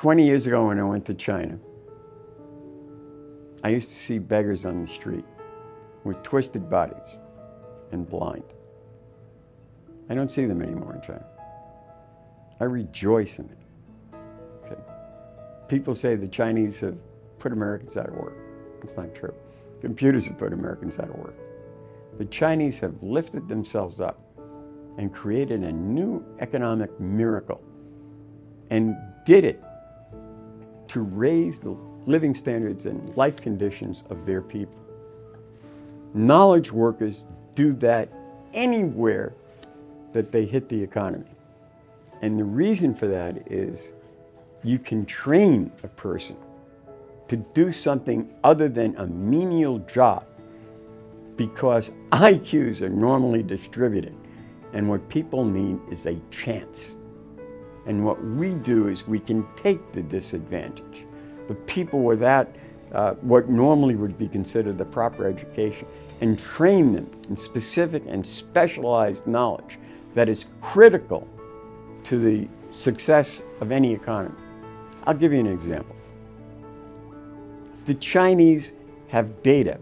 20 years ago when I went to China, I used to see beggars on the street with twisted bodies and blind. I don't see them anymore in China. I rejoice in it. Okay. People say the Chinese have put Americans out of work. It's not true. Computers have put Americans out of work. The Chinese have lifted themselves up and created a new economic miracle and did it to raise the living standards and life conditions of their people. Knowledge workers do that anywhere that they hit the economy. And the reason for that is you can train a person to do something other than a menial job because IQs are normally distributed. And what people need is a chance. And what we do is we can take the disadvantage, the people without what normally would be considered the proper education, and train them in specific and specialized knowledge that is critical to the success of any economy. I'll give you an example. The Chinese have data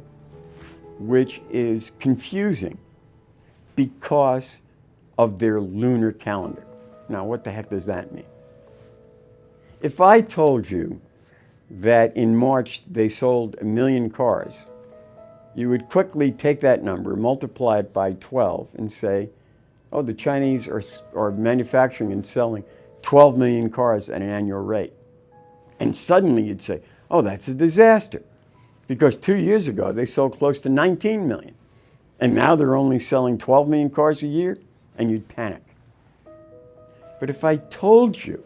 which is confusing because of their lunar calendar. Now, what the heck does that mean? If I told you that in March they sold 1 million cars, you would quickly take that number, multiply it by 12, and say, oh, the Chinese are manufacturing and selling 12 million cars at an annual rate. And suddenly you'd say, oh, that's a disaster. Because 2 years ago, they sold close to 19 million. And now they're only selling 12 million cars a year, and you'd panic. But if I told you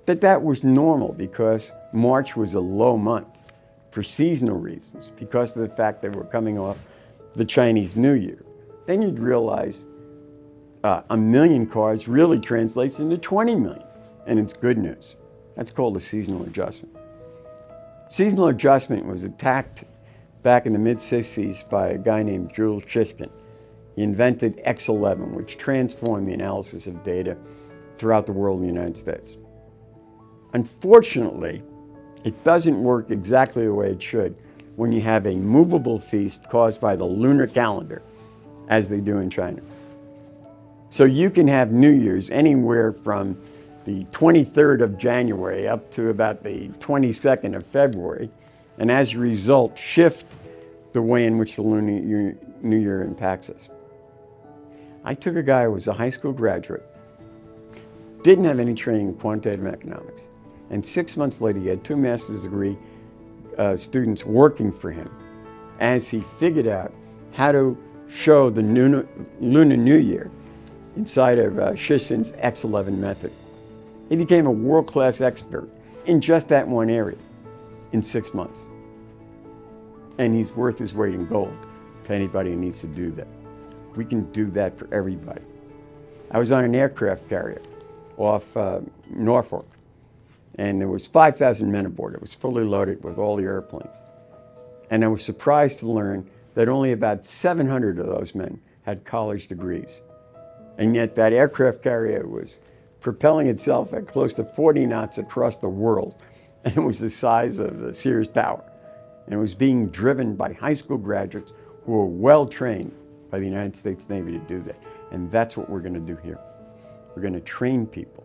that that was normal because March was a low month for seasonal reasons, because of the fact that we're coming off the Chinese New Year, then you'd realize 1 million cars really translates into 20 million, and it's good news. That's called a seasonal adjustment. Seasonal adjustment was attacked back in the mid-60s by a guy named Jules Shishkin. He invented X11, which transformed the analysis of data throughout the world in the United States. Unfortunately, it doesn't work exactly the way it should when you have a movable feast caused by the lunar calendar, as they do in China. So you can have New Year's anywhere from the 23rd of January up to about the 22nd of February, and as a result, shift the way in which the Lunar New Year impacts us. I took a guy who was a high school graduate, didn't have any training in quantitative economics, and 6 months later he had 2 master's degree students working for him as he figured out how to show the Lunar New Year inside of Shishkin's X11 method. He became a world-class expert in just that one area in 6 months. And he's worth his weight in gold to anybody who needs to do that. We can do that for everybody. I was on an aircraft carrier off Norfolk, and there was 5,000 men aboard. It was fully loaded with all the airplanes. And I was surprised to learn that only about 700 of those men had college degrees. And yet that aircraft carrier was propelling itself at close to 40 knots across the world. And it was the size of the Sears Tower. And it was being driven by high school graduates who were well trained by the United States Navy to do that. And that's what we're going to do here. We're going to train people.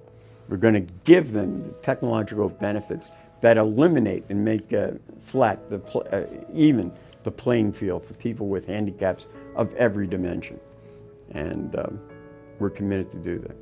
We're going to give them the technological benefits that eliminate and make flat, even the playing field for people with handicaps of every dimension. And we're committed to do that.